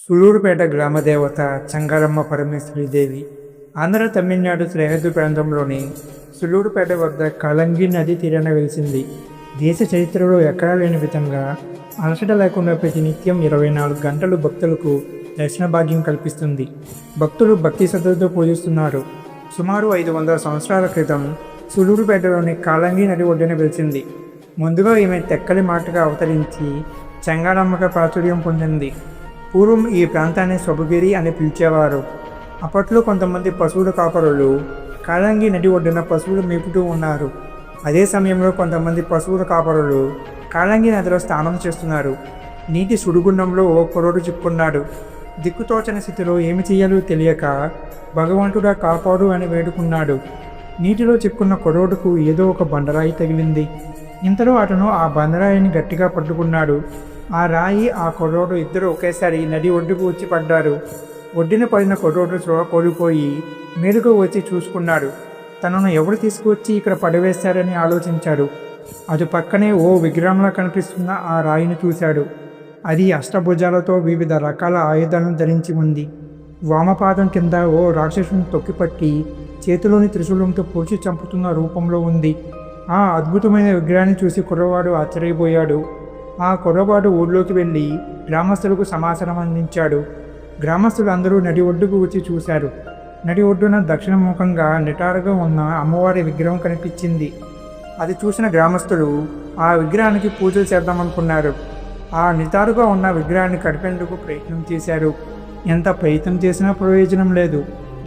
సులూరుపేట గ్రామదేవత చంగారమ్మ పరమేశ్వరీదేవి ఆంధ్ర తమిళనాడు సరిహద్దు ప్రాంతంలోని సులూరుపేట వద్ద కలంగి నది తీరాన వెలిసింది. దేశ చరిత్రలో ఎక్కడా లేని విధంగా అలసట లేకుండా ప్రతినిత్యం 24 గంటలు భక్తులకు దర్శన భాగ్యం కల్పిస్తుంది. భక్తులు భక్తి శ్రద్ధలతో పూజిస్తున్నారు. సుమారు 500 సంవత్సరాల క్రితం సులూరుపేటలోని కాలంగి నది ఒడ్డున వెలిసింది. ముందుగా ఈమె తెక్కలి మాటగా అవతరించి చంగారమ్మగా ప్రాచుర్యం పొందింది. పూర్వం ఈ ప్రాంతాన్ని సొబగిరి అని పిలిచేవారు. అప్పట్లో కొంతమంది పశువుల కాపరులు కాలంగి నది ఒడ్డున పశువులు మేపుతూ ఉన్నారు. అదే సమయంలో కొంతమంది పశువుల కాపరులు కాలంగి నదిలో స్నానం చేస్తున్నారు. నీటి సుడిగుండంలో ఓ కుర్రోడు చిక్కుకున్నాడు. దిక్కుతోచని స్థితిలో ఏమి చేయాలో తెలియక భగవంతుడా కాపాడు అని వేడుకున్నాడు. నీటిలో చిక్కున్న కుర్రోడుకు ఏదో ఒక బండరాయి తగిలింది. ఇంతలో అతను ఆ బండరాయిని గట్టిగా పట్టుకున్నాడు. ఆ రాయి, ఆ కుర్రోడు ఇద్దరు ఒకేసారి నది ఒడ్డుకు వచ్చి పడ్డారు. ఒడ్డున పడిన కుర్రోడు త్రోవ కోల్పోయి మీదుకు వచ్చి చూసుకున్నాడు. తనను ఎవరు తీసుకువచ్చి ఇక్కడ పడవేశారని ఆలోచించాడు. అటు పక్కనే ఓ విగ్రహంలా కనిపిస్తున్న ఆ రాయిని చూశాడు. అది అష్టభుజాలతో వివిధ రకాల ఆయుధాలను ధరించి ఉంది. వామపాదం కింద ఓ రాక్షసుని తొక్కిపట్టి చేతిలోని త్రిశూలంతో పొడిచి చంపుతున్న రూపంలో ఉంది. ఆ అద్భుతమైన విగ్రహాన్ని చూసి కుర్రవాడు ఆశ్చర్యపోయాడు. ఆ కుర్రవాడు ఊళ్ళోకి వెళ్ళి గ్రామస్తులకు సమాచారం అందించాడు. గ్రామస్తులు అందరూ నది ఒడ్డుకు వచ్చి చూశారు. నది ఒడ్డున దక్షిణముఖంగా నిటారుగా ఉన్న అమ్మవారి విగ్రహం కనిపించింది. అది చూసిన గ్రామస్తులు ఆ విగ్రహానికి పూజలు చేద్దామనుకున్నారు. ఆ నిటారుగా ఉన్న విగ్రహాన్ని కడిపేందుకు ప్రయత్నం చేశారు. ఎంత ప్రయత్నం చేసినా ప్రయోజనం లేదు.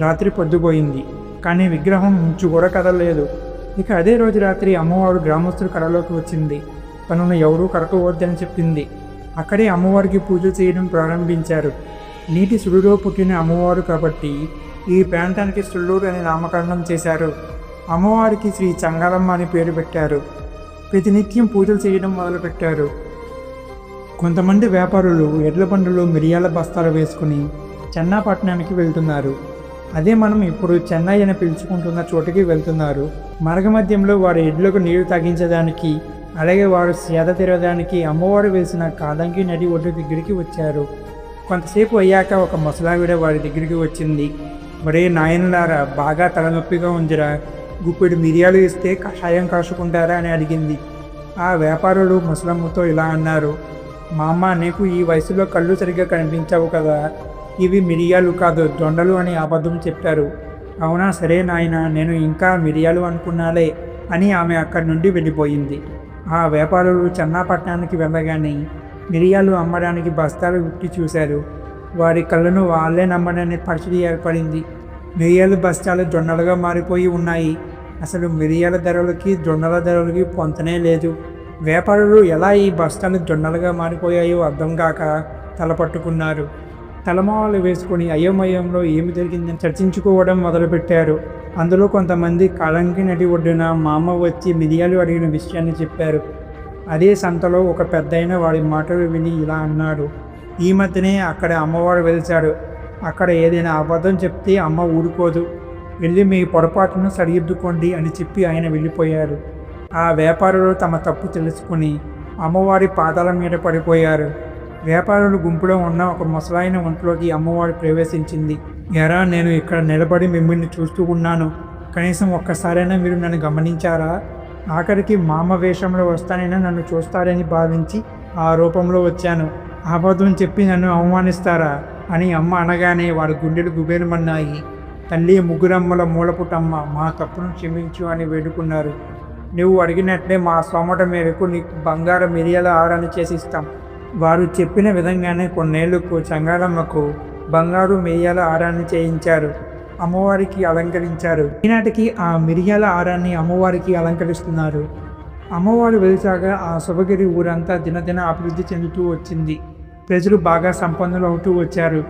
రాత్రి పొద్దుపోయింది, కానీ విగ్రహం ఇంచు కూడా కదలలేదు. ఇక అదే రోజు రాత్రి అమ్మవారు గ్రామస్తుల కళలోకి వచ్చింది. తనను ఎవరూ కరకవద్దని చెప్పింది. అక్కడే అమ్మవారికి పూజలు చేయడం ప్రారంభించారు. నీటి సుడిలో పుట్టిన అమ్మవారు కాబట్టి ఈ ప్రాంతానికి సుళ్ళూరు అని నామకరణం చేశారు. అమ్మవారికి శ్రీ చంగారమ్మ అని పేరు పెట్టారు. ప్రతినిత్యం పూజలు చేయడం మొదలుపెట్టారు. కొంతమంది వ్యాపారులు ఎడ్ల బండులో మిరియాల బస్తాలు వేసుకుని చెన్నాపట్నానికి వెళ్తున్నారు. అదే మనం ఇప్పుడు చెన్నై అని పిలుచుకుంటున్న చోటుకి వెళ్తున్నారు. మార్గమధ్యంలో వారి ఎడ్లకు నీరు తాగించడానికి, అలాగే వారు సేద తీరడానికి అమ్మవారు వేసిన కాలంగి నది ఒడ్డు దగ్గరికి వచ్చారు. కొంతసేపు అయ్యాక ఒక ముసలావిడ వారి దగ్గరికి వచ్చింది. మరే నాయనలారా, బాగా తలనొప్పిగా ఉందిరా, గుప్పెడు మిరియాలు ఇస్తే కషాయం కాసుకుంటారా అని అడిగింది. ఆ వ్యాపారులు ముసలమ్మతో ఇలా అన్నారు, మా అమ్మ, నీకు ఈ వయసులో కళ్ళు సరిగ్గా కనిపించవు కదా, ఇవి మిరియాలు కాదు దొండలు అని అబద్ధం చెప్పారు. అవునా, సరే నాయన, నేను ఇంకా మిరియాలు అనుకున్నాలే అని ఆమె అక్కడి నుండి వెళ్ళిపోయింది. ఆ వ్యాపారులు చెన్నాపట్నానికి వెళ్ళగానే మిరియాలు అమ్మడానికి బస్తాలు విప్పి చూశారు. వారి కళ్ళను వాళ్ళే నమ్మడానికి పరిస్థితి ఏర్పడింది. మిరియాల బస్తాలు జొన్నలుగా మారిపోయి ఉన్నాయి. అసలు మిరియాల ధరలకి జొన్నల ధరలకి పొంతనే లేదు. వ్యాపారులు ఎలా ఈ బస్తాలు జొన్నలుగా మారిపోయాయో అర్థం కాక తలపట్టుకున్నారు. తలమాలు వేసుకొని అయోమయంలో ఏమి జరిగిందని చర్చించుకోవడం మొదలుపెట్టారు. అందులో కొంతమంది కాలంగి నది ఒడ్డున మా అమ్మ వచ్చి మిరియాలు అడిగిన విషయాన్ని చెప్పారు. అదే సంతలో ఒక పెద్దయిన వాడి మాటలు విని ఇలా అన్నాడు, ఈ మధ్యనే అక్కడ అమ్మవారు వెలిచాడు. అక్కడ ఏదైనా అబద్ధం చెప్తే అమ్మ ఊరుకోదు. వెళ్ళి మీ పొరపాటును సరిదిద్దుకోండి అని చెప్పి ఆయన వెళ్ళిపోయారు. ఆ వ్యాపారులు తమ తప్పు తెలుసుకుని అమ్మవారి పాదాల మీద పడిపోయారు. వ్యాపారులు గుంపులో ఉన్న ఒక ముసలాయన ఒంట్లోకి అమ్మవారు ప్రవేశించింది. ఎరా, నేను ఇక్కడ నిలబడి మిమ్మల్ని చూస్తూ ఉన్నాను. కనీసం ఒక్కసారైనా మీరు నన్ను గమనించారా? ఆఖరికి మామ వేషంలో వస్తానైనా నన్ను చూస్తారని భావించి ఆ రూపంలో వచ్చాను. అబద్ధం చెప్పి నన్ను అవమానిస్తారా అని అమ్మ అనగానే వారి గుండెలు గుబేరమన్నాయి. తల్లి, ముగ్గురమ్మల మూలపుటమ్మ, మా తప్పును క్షమించు అని వేడుకున్నారు. నువ్వు అడిగినట్లే మా స్తోమత మేరకు నీకు బంగారు మిరియాల ఆరాన్ని చేసిస్తాం. వారు చెప్పిన విధంగానే కొన్నేళ్లకు చంగారమ్మకు బంగారు మిరియాల ఆరాన్ని చేయించారు. అమ్మవారికి అలంకరించారు. ఈనాటికి ఆ మిరియాల ఆరాన్ని అమ్మవారికి అలంకరిస్తున్నారు. అమ్మవారు వెలిసాక ఆ శుభగిరి ఊరంతా దినదిన అభివృద్ధి చెందుతూ వచ్చింది. ప్రజలు బాగా సంపన్నులు అవుతూ వచ్చారు.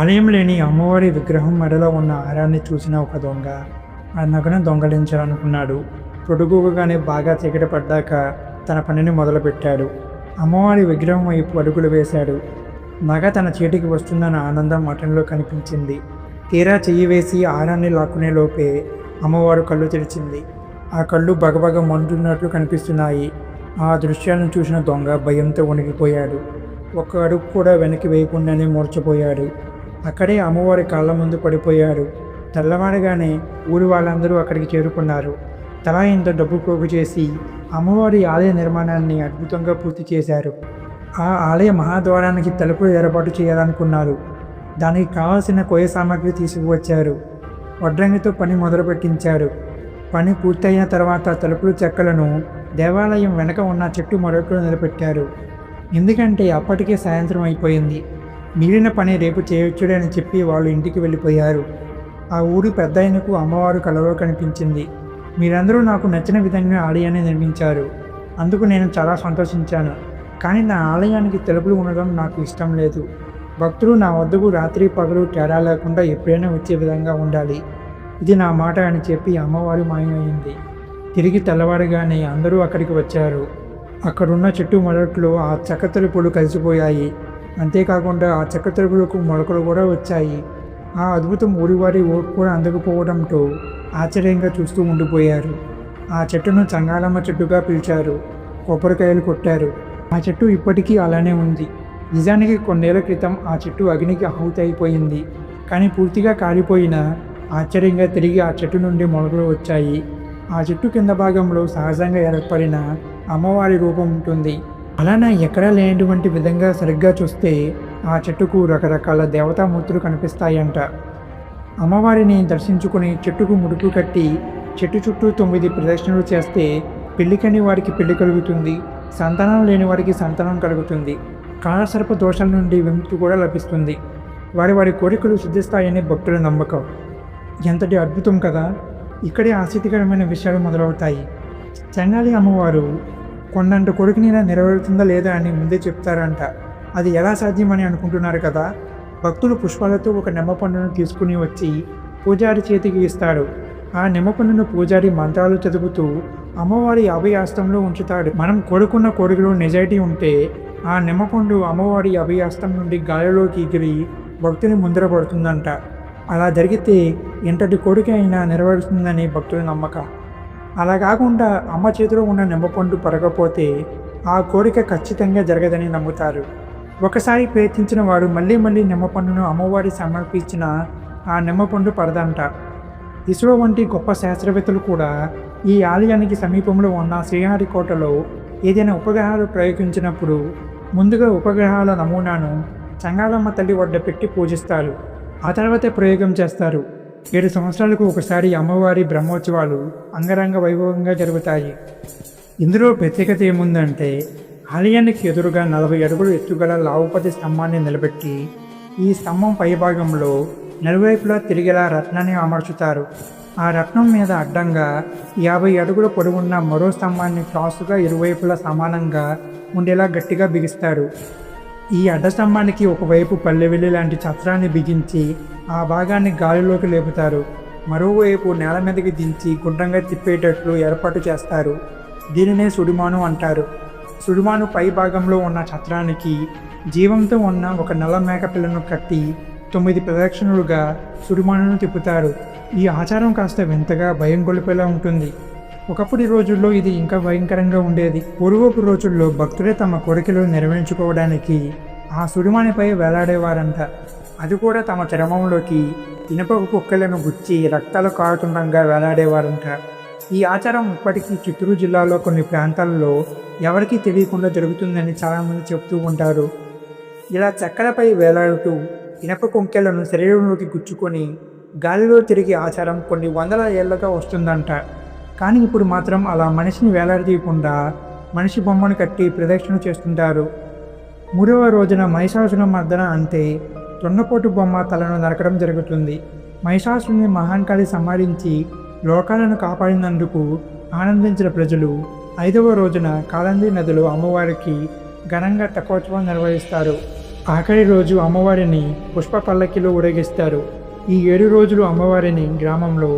ఆలయం లేని అమ్మవారి విగ్రహం మెడలో ఉన్న ఆరాన్ని చూసిన ఒక దొంగ ఆ నగను దొంగలించాలనుకున్నాడు. పొడుగుగానే బాగా చీకటి పడ్డాక తన పనిని మొదలుపెట్టాడు. అమ్మవారి విగ్రహం వైపు అడుగులు వేశాడు. నగ తన చేతికి వస్తుందన్న ఆనందం అతనిలో కనిపించింది. తీరా చెయ్యి వేసి ఆరాన్ని లాక్కునే లోపే అమ్మవారు కళ్ళు తెరిచింది. ఆ కళ్ళు బగబగ మండుతున్నట్లు కనిపిస్తున్నాయి. ఆ దృశ్యాలను చూసిన దొంగ భయంతో వణికిపోయాడు. ఒక్క అడుగు కూడా వెనక్కి వేయకుండానే మూర్చపోయాడు. అక్కడే అమ్మవారి కాళ్ళ ముందు పడిపోయాడు. తెల్లవారగానే ఊరి వాళ్ళందరూ అక్కడికి చేరుకున్నారు. తలా ఇంత డబ్బు పోగు చేసి అమ్మవారి ఆలయ నిర్మాణాన్ని అద్భుతంగా పూర్తి చేశారు. ఆ ఆలయ మహాద్వారానికి తలుపులు ఏర్పాటు చేయాలనుకున్నారు. దానికి కావాల్సిన కొయ్య సామాగ్రి తీసుకువచ్చారు. వడ్రంగితో పని మొదలుపెట్టించారు. పని పూర్తయిన తర్వాత తలుపులు చెక్కలను దేవాలయం వెనక ఉన్న చెట్టు మొదట్లో నిలబెట్టారు. ఎందుకంటే అప్పటికే సాయంత్రం అయిపోయింది. మిగిలిన పని రేపు చేయొచ్చుడే అని చెప్పి వాళ్ళు ఇంటికి వెళ్ళిపోయారు. ఆ ఊరి పెద్దాయనకు అమ్మవారు కలలో కనిపించింది. మీరందరూ నాకు నచ్చిన విధంగా ఆలయాన్ని నిర్మించారు, అందుకు నేను చాలా సంతోషించాను. కానీ నా ఆలయానికి తలుపులు ఉండడం నాకు ఇష్టం లేదు. భక్తులు నా వద్దకు రాత్రి పగలు తేడా లేకుండా ఎప్పుడైనా వచ్చే విధంగా ఉండాలి. ఇది నా మాట అని చెప్పి అమ్మవారు మాయమైంది. తిరిగి తెల్లవారుగానే అందరూ అక్కడికి వచ్చారు. అక్కడున్న చెట్టు మొదట్లో ఆ చెక్క తలుపులు కలిసిపోయాయి. అంతేకాకుండా ఆ చెక్క తలుపులకు మొలకలు కూడా వచ్చాయి. ఆ అద్భుతం ఊరివారి ఓటు కూడా అందకపోవడంతో ఆశ్చర్యంగా చూస్తూ ఉండిపోయారు. ఆ చెట్టును చంగాళమ్మ చెట్టుగా పిలిచారు. కొబ్బరికాయలు కొట్టారు. ఆ చెట్టు ఇప్పటికీ అలానే ఉంది. నిజానికి కొన్నేళ్ల క్రితం ఆ చెట్టు అగ్నికి ఆహుతి అయిపోయింది. కానీ పూర్తిగా కాలిపోయినా ఆశ్చర్యంగా తిరిగి ఆ చెట్టు నుండి మొలకలు వచ్చాయి. ఆ చెట్టు కింద భాగంలో సహజంగా ఏర్పడిన అమ్మవారి రూపం ఉంటుంది. అలానే ఎక్కడా లేనటువంటి విధంగా సరిగ్గా చూస్తే ఆ చెట్టుకు రకరకాల దేవతామూర్తులు కనిపిస్తాయంట. అమ్మవారిని దర్శించుకుని చెట్టుకు ముడుపు కట్టి చెట్టు చుట్టూ 9 ప్రదక్షిణలు చేస్తే పెళ్లికని వారికి పెళ్లి కలుగుతుంది, సంతానం లేని వారికి సంతానం కలుగుతుంది, కాలసర్ప దోషాల నుండి విముక్తి కూడా లభిస్తుంది, వారి కోరికలు సిద్ధిస్తాయని భక్తుల నమ్మకం. ఎంతటి అద్భుతం కదా! ఇక్కడే ఆసక్తికరమైన విషయాలు మొదలవుతాయి. చెంగాలి అమ్మవారు కొండంత కొడుకుని నెరవేరుతుందా లేదా అని ముందే చెప్తారంట. అది ఎలా సాధ్యమని అనుకుంటున్నారు కదా. భక్తులు పుష్పాలతో ఒక నిమ్మపండును తీసుకుని వచ్చి పూజారి చేతికి ఇస్తాడు. ఆ నిమ్మపండును పూజారి మంత్రాలు చదువుతూ అమ్మవారి అభయాస్తంలో ఉంచుతాడు. మనం కోరుకున్న కోరికలో నిజాయితీ ఉంటే ఆ నిమ్మపండు అమ్మవారి అభయాస్తం నుండి గాలిలోకి ఎగిరి భక్తుని ముందర పడుతుందంట. అలా జరిగితే ఎంతటి కోరిక అయినా నెరవేరుతుందని భక్తుల నమ్మకం. అలా కాకుండా అమ్మ చేతిలో ఉన్న నిమ్మపండు పడకపోతే ఆ కోరిక ఖచ్చితంగా జరగదని నమ్ముతారు. ఒకసారి ప్రయత్నించిన వారు మళ్ళీ నిమ్మపండును అమ్మవారి సమర్పించిన ఆ నిమ్మపండు పడదంట. ఇస్రో వంటి గొప్ప శాస్త్రవేత్తలు కూడా ఈ ఆలయానికి సమీపంలో ఉన్న శ్రీహరికోటలో ఏదైనా ఉపగ్రహాలు ప్రయోగించినప్పుడు ముందుగా ఉపగ్రహాల నమూనాను చంగాళమ్మ తల్లి వద్ద పెట్టి పూజిస్తారు. ఆ తర్వాతే ప్రయోగం చేస్తారు. 7 సంవత్సరాలకు ఒకసారి అమ్మవారి బ్రహ్మోత్సవాలు అంగరంగ వైభవంగా జరుగుతాయి. ఇందులో ప్రత్యేకత ఏముందంటే ఆలయానికి ఎదురుగా 40 అడుగులు ఎత్తుగల లావుపతి స్తంభాన్ని నిలబెట్టి ఈ స్తంభం పైభాగంలో నలువైపులా తిరిగేలా రత్నాన్ని అమర్చుతారు. ఆ రత్నం మీద అడ్డంగా 50 అడుగుల పొడవున్న మరో స్తంభాన్ని క్రాసుగా ఇరువైపులా సమానంగా ఉండేలా గట్టిగా బిగిస్తారు. ఈ అడ్డ స్తంభానికి ఒకవైపు పల్లెవెల్లి లాంటి చత్రాన్ని బిగించి ఆ భాగాన్ని గాలిలోకి లేపుతారు. మరోవైపు నేల మీదకి దించి గుండ్రంగా తిప్పేటట్లు ఏర్పాటు చేస్తారు. దీనినే సుడిమాను అంటారు. సుడిమాను పై భాగంలో ఉన్న చత్రానికి జీవంతో ఉన్న ఒక నల్ల మేకపిల్లను కట్టి 9 ప్రదక్షిణలుగా సుడిమానును తిప్పుతారు. ఈ ఆచారం కాస్త వింతగా భయం గొలిపేలా ఉంటుంది. ఒకప్పటి రోజుల్లో ఇది ఇంకా భయంకరంగా ఉండేది. పూర్వపు రోజుల్లో భక్తులే తమ కోరికలు నెరవేర్చుకోవడానికి ఆ సుడిమానిపై వేలాడేవారంట. అది కూడా తమ చర్మంలోకి ఇనుపకు కుక్కలను గుచ్చి రక్తాలు కారుతుండగా వేలాడేవారంట. ఈ ఆచారం ఇప్పటికీ చిత్తూరు జిల్లాలో కొన్ని ప్రాంతాల్లో ఎవరికీ తెలియకుండా జరుగుతుందని చాలామంది చెప్తూ ఉంటారు. ఇలా చెక్కలపై వేలాడుతూ ఇనప కొంకెలను శరీరంలోకి గుచ్చుకొని గాలిలో తిరిగే ఆచారం కొన్ని వందల ఏళ్లుగా వస్తుందంట. కానీ ఇప్పుడు మాత్రం అలా మనిషిని వేలాడదీయకుండా మనిషి బొమ్మను కట్టి ప్రదక్షిణ చేస్తుంటారు. 3వ రోజున మహిషాసుర మర్దన అంటే తొన్నపోటు బొమ్మ తలను నరకడం జరుగుతుంది. మహిషాసురుని మహాంకాళి సంహరించి లోకాలను కాపాడినందుకు ఆనందించిన ప్రజలు 5వ రోజున కాళంది నదిలో అమ్మవారికి ఘనంగా తెప్పోత్సవం నిర్వహిస్తారు. ఆఖరి రోజు అమ్మవారిని పుష్ప పల్లకిలో ఊరేగిస్తారు. ఈ 7 రోజులు అమ్మవారిని గ్రామంలో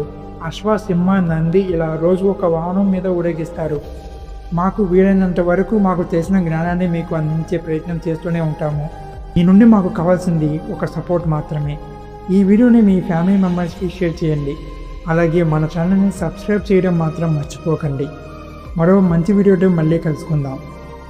అశ్వ, సింహ, నంది ఇలా రోజు ఒక వాహనం మీద ఊరేగిస్తారు. మాకు వీలైనంత వరకు మాకు తెలిసిన జ్ఞానాన్ని మీకు అందించే ప్రయత్నం చేస్తూనే ఉంటాము. ఈ నుండి మాకు కావాల్సింది ఒక సపోర్ట్ మాత్రమే. ఈ వీడియోని మీ ఫ్యామిలీ మెంబర్స్కి షేర్ చేయండి. అలాగే మన ఛానల్ని సబ్స్క్రైబ్ చేయడం మాత్రం మర్చిపోకండి. మరో మంచి వీడియోతో మళ్ళీ కలుసుకుందాం.